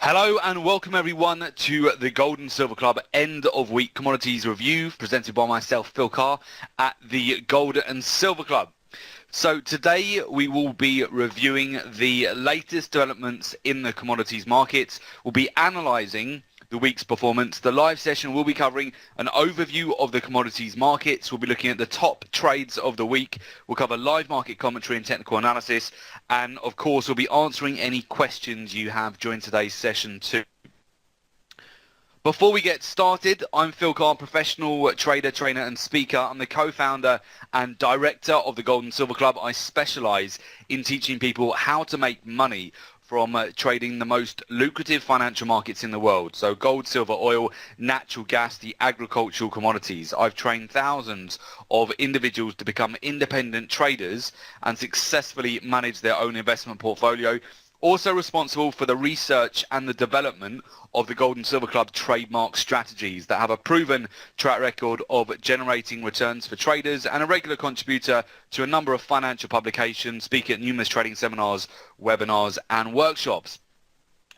Hello and welcome everyone to the Gold and Silver Club end of week commodities review presented by myself, Phil Carr, at the Gold and Silver Club. So today we will be reviewing the latest developments in the commodities markets. We'll be analysing the week's performance. The live session will be covering an overview of the commodities markets. We'll be looking at the top trades of the week. We'll cover live market commentary and technical analysis. And of course, we'll be answering any questions you have during today's session too. Before we get started, I'm Phil Carr, professional trader, trainer and speaker. I'm the co-founder and director of the Gold and Silver Club. I specialise in teaching people how to make money from trading the most lucrative financial markets in the world. So gold, silver, oil, natural gas, the agricultural commodities. I've trained thousands of individuals to become independent traders and successfully manage their own investment portfolio. Also responsible for the research and the development of the Gold and Silver Club trademark strategies that have a proven track record of generating returns for traders, and a regular contributor to a number of financial publications, speaking at numerous trading seminars, webinars and workshops.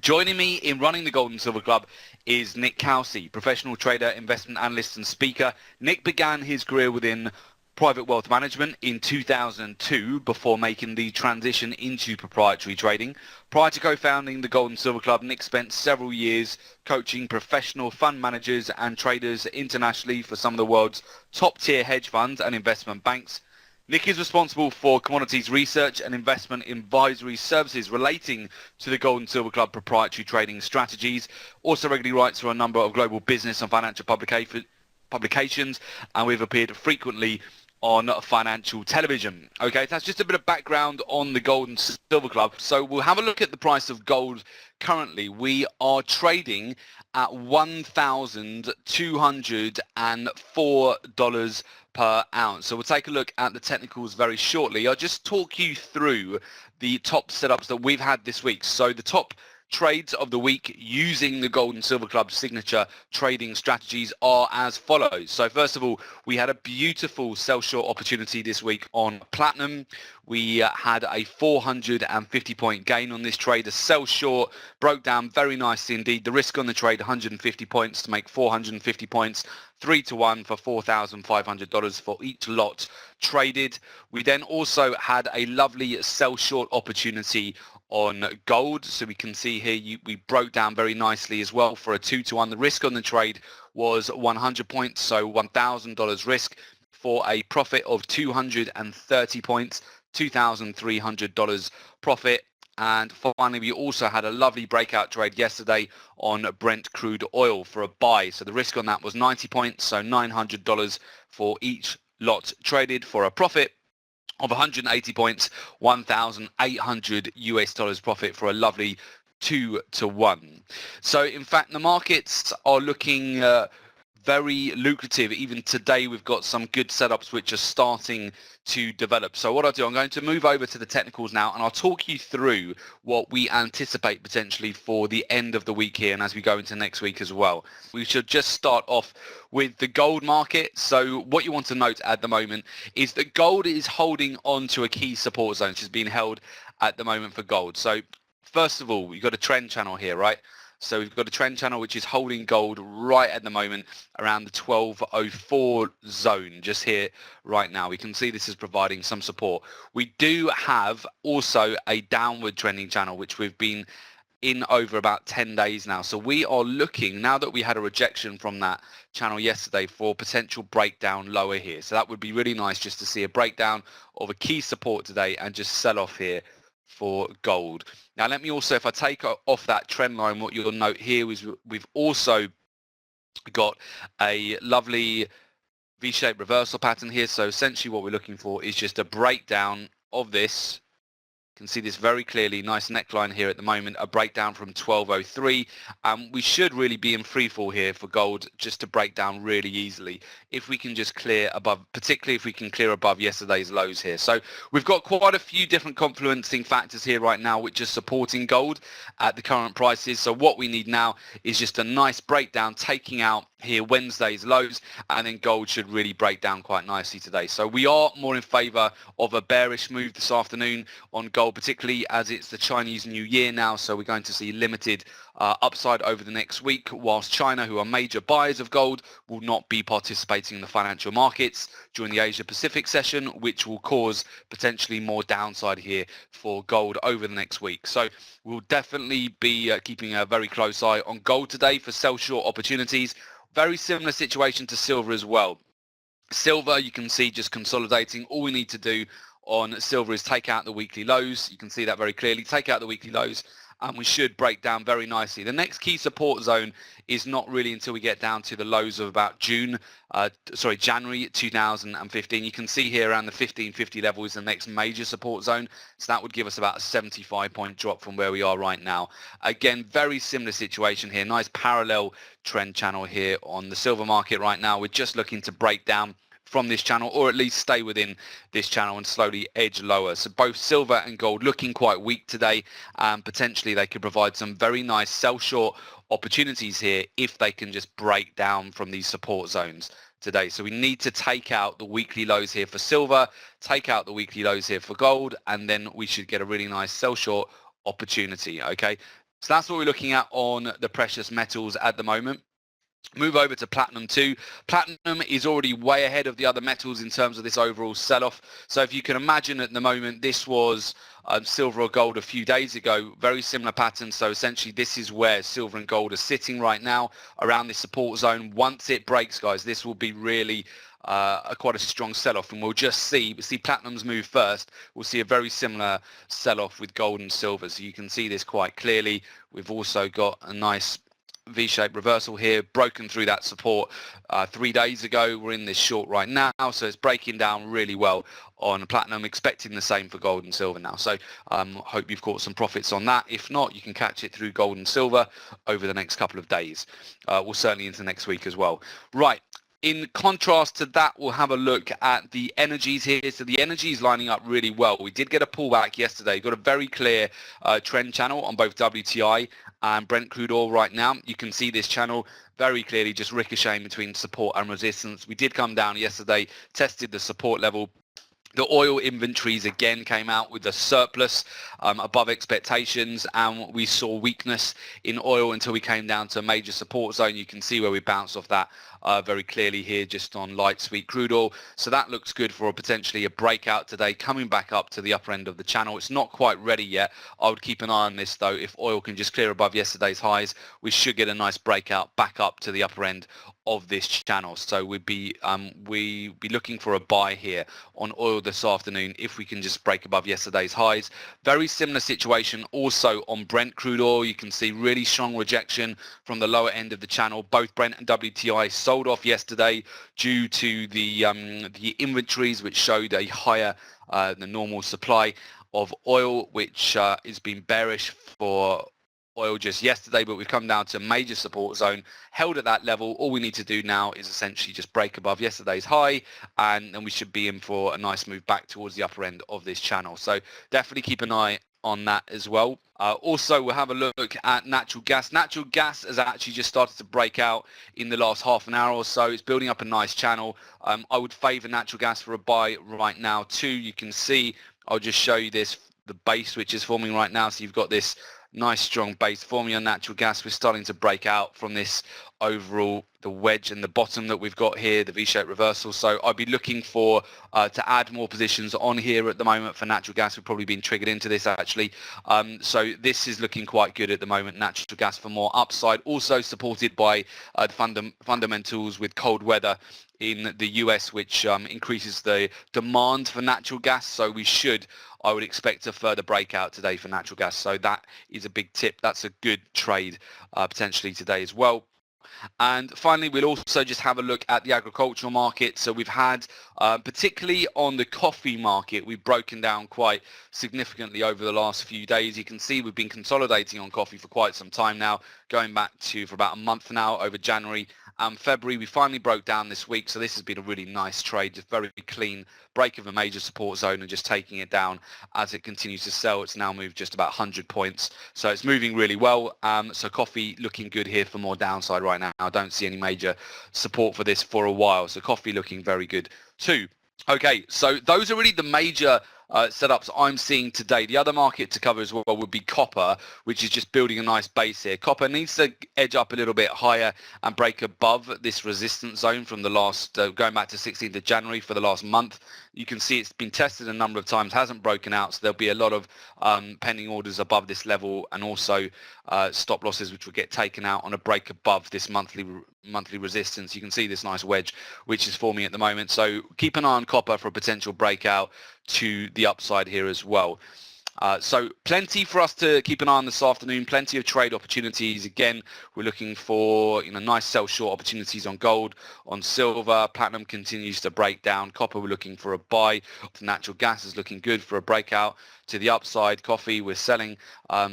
Joining me in running the Gold and Silver Club is Nick Kelsey, professional trader, investment analyst and speaker. Nick began his career within private wealth management in 2002 before making the transition into proprietary trading. Prior to co-founding the Gold and Silver Club, Nick spent several years coaching professional fund managers and traders internationally for some of the world's top-tier hedge funds and investment banks. Nick is responsible for commodities research and investment advisory services relating to the Gold and Silver Club proprietary trading strategies. Also regularly writes for a number of global business and financial publications, and we've appeared frequently on financial television. Okay, that's just a bit of background on the Gold and Silver Club. So we'll have a look at the price of gold. Currently, we are trading at $1,204 per ounce. So we'll take a look at the technicals very shortly. I'll just talk you through the top setups that we've had this week. So the top trades of the week using the Gold and Silver Club signature trading strategies are as follows. So first of all, we had a beautiful sell short opportunity this week on platinum. We had a 450 point gain on this trade. The sell short broke down very nicely indeed. The risk on the trade, 150 points to make 450 points, 3-to-1 for $4,500 for each lot traded. We then also had a lovely sell short opportunity on gold. So we can see here we broke down very nicely as well for a 2-to-1. The risk on the trade was 100 points, so $1,000 risk for a profit of 230 points, $2,300 profit. And finally, we also had a lovely breakout trade yesterday on Brent crude oil for a buy. So the risk on that was 90 points, so $900 for each lot traded for a profit of 180 points, $1,800 profit for a lovely 2-to-1. So in fact, the markets are looking very lucrative. Even today, we've got some good setups which are starting to develop. So what I'll do, I'm going to move over to the technicals now, and I'll talk you through what we anticipate potentially for the end of the week here and as we go into next week as well. We should just start off with the gold market. So what you want to note at the moment is that gold is holding on to a key support zone, which is being held at the moment for gold. So first of all, you've got a trend channel here, right? So we've got a trend channel which is holding gold right at the moment around the 1204 zone just here right now. We can see this is providing some support. We do have also a downward trending channel which we've been in over about 10 days now. So we are looking, now that we had a rejection from that channel yesterday, for potential breakdown lower here. So that would be really nice just to see a breakdown of a key support today and just sell off here for gold. Now let me also, if I take off that trend line, what you'll note here is we've also got a lovely V-shaped reversal pattern here. So essentially what we're looking for is just a breakdown of this. You can see this very clearly, nice neckline here at the moment, a breakdown from 1203. We should really be in free fall here for gold just to break down really easily if we can just clear above, particularly if we can clear above yesterday's lows here. So we've got quite a few different confluencing factors here right now which are supporting gold at the current prices. So what we need now is just a nice breakdown taking out here, Wednesday's lows, and then gold should really break down quite nicely today. So we are more in favor of a bearish move this afternoon on gold, particularly as it's the Chinese New Year now. So we're going to see limited upside over the next week, whilst China, who are major buyers of gold, will not be participating in the financial markets during the Asia Pacific session, which will cause potentially more downside here for gold over the next week. So we'll definitely be keeping a very close eye on gold today for sell short opportunities. Very similar situation to silver as well. Silver, you can see just consolidating. All we need to do on silver is take out the weekly lows. You can see that very clearly. Take out the weekly lows and we should break down very nicely. The next key support zone is not really until we get down to the lows of about January 2015. You can see here around the 1550 level is the next major support zone. So that would give us about a 75-point drop from where we are right now. Again, very similar situation here. Nice parallel trend channel here on the silver market right now. We're just looking to break down from this channel, or at least stay within this channel and slowly edge lower. So both silver and gold looking quite weak today, and potentially they could provide some very nice sell short opportunities here if they can just break down from these support zones today. So we need to take out the weekly lows here for silver, take out the weekly lows here for gold, and then we should get a really nice sell short opportunity. Okay, so that's what we're looking at on the precious metals at the moment. Move over to platinum too. Platinum is already way ahead of the other metals in terms of this overall sell-off. So if you can imagine at the moment, this was silver or gold a few days ago, very similar pattern. So essentially this is where silver and gold are sitting right now around this support zone. Once it breaks, guys, this will be really quite a strong sell-off, and we'll just see platinums move first. We'll see a very similar sell-off with gold and silver. So you can see this quite clearly. We've also got a nice V-shaped reversal here, broken through that support 3 days ago. We're in this short right now, so it's breaking down really well on platinum, expecting the same for gold and silver now. So hope you've caught some profits on that. If not, you can catch it through gold and silver over the next couple of days. We'll certainly into next week as well. Right. In contrast to that, we'll have a look at the energies here. So the energy is lining up really well. We did get a pullback yesterday. Got a very clear trend channel on both WTI and Brent crude oil right now. You can see this channel very clearly just ricocheting between support and resistance. We did come down yesterday, tested the support level. The oil inventories again came out with a surplus above expectations, and we saw weakness in oil until we came down to a major support zone. You can see where we bounced off that very clearly here just on light sweet crude oil. So that looks good for potentially a breakout today, coming back up to the upper end of the channel. It's not quite ready yet. I would keep an eye on this though. If oil can just clear above yesterday's highs, we should get a nice breakout back up to the upper end of this channel. So we'd be looking for a buy here on oil this afternoon if we can just break above yesterday's highs. Very similar situation also on Brent crude oil. You can see really strong rejection from the lower end of the channel. Both Brent and WTI sold off yesterday due to the inventories, which showed a higher than normal supply of oil, which has been bearish for oil just yesterday, but we've come down to a major support zone, held at that level. All we need to do now is essentially just break above yesterday's high, and then we should be in for a nice move back towards the upper end of this channel. So definitely keep an eye on that as well. Also, we'll have a look at natural gas. Natural gas has actually just started to break out in the last half an hour or so. It's building up a nice channel. I would favor natural gas for a buy right now too. You can see, I'll just show you this, the base which is forming right now. So you've got this nice strong base forming on natural gas. We're starting to break out from this overall, the wedge and the bottom that we've got here, the V-shaped reversal. So I'd be looking for to add more positions on here at the moment for natural gas. We've probably been triggered into this actually. So this is looking quite good at the moment, natural gas for more upside. Also supported by the fundamentals with cold weather in the US, which increases the demand for natural gas. So I would expect a further breakout today for natural gas. So that is a big tip. That's a good trade potentially today as well. And finally, we'll also just have a look at the agricultural market. So we've had, particularly on the coffee market, we've broken down quite significantly over the last few days. You can see we've been consolidating on coffee for quite some time now, going back to for about a month now over January February. We finally broke down this week, so this has been a really nice trade, just very clean break of a major support zone and just taking it down as it continues to sell. It's now moved just about 100 points, so it's moving really well. So coffee looking good here for more downside right now. I don't see any major support for this for a while, so coffee looking very good too. Okay, so those are really the major setups I'm seeing today. The other market to cover as well would be copper, which is just building a nice base here. Copper needs to edge up a little bit higher and break above this resistance zone from the last, going back to 16th of January for the last month. You can see it's been tested a number of times, hasn't broken out, so there'll be a lot of pending orders above this level, and also stop losses which will get taken out on a break above this monthly resistance. You can see this nice wedge which is forming at the moment, so keep an eye on copper for a potential breakout to the upside here as well. So plenty for us to keep an eye on this afternoon, plenty of trade opportunities. Again, we're looking for nice sell short opportunities on gold, on silver. Platinum continues to break down. Copper, we're looking for a buy. Natural gas is looking good for a breakout to the upside. Coffee, we're selling.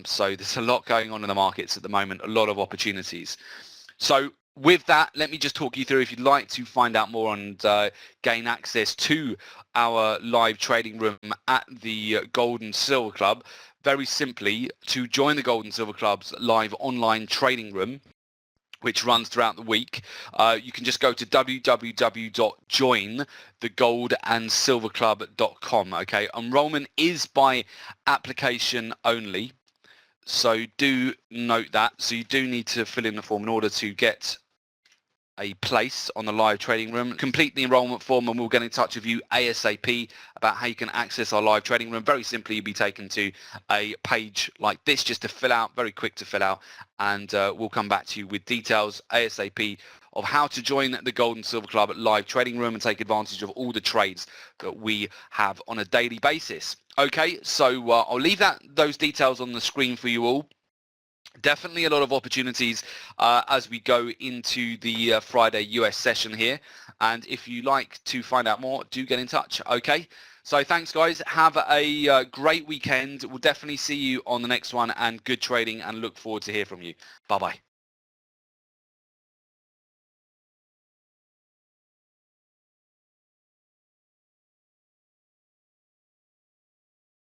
So there's a lot going on in the markets at the moment, a lot of opportunities. So with that, let me just talk you through, if you'd like to find out more and gain access to our live trading room at the Gold and Silver Club, very simply, to join the Gold and Silver Club's live online trading room, which runs throughout the week, you can just go to www.jointhegoldsandsilverclub.com. Okay, enrollment is by application only, so do note that. So you do need to fill in the form in order to get a place on the live trading room. Complete the enrollment form and we'll get in touch with you ASAP about how you can access our live trading room. Very simply, you'll be taken to a page like this just to fill out, very quick to fill out, and we'll come back to you with details ASAP of how to join the Gold and Silver Club live trading room and take advantage of all the trades that we have on a daily basis. Okay, so I'll leave those details on the screen for you all. Definitely a lot of opportunities as we go into the Friday US session here, and if you like to find out more, do get in touch. Okay, so thanks guys, have a great weekend. We'll definitely see you on the next one, and good trading, and look forward to hear from you. Bye bye.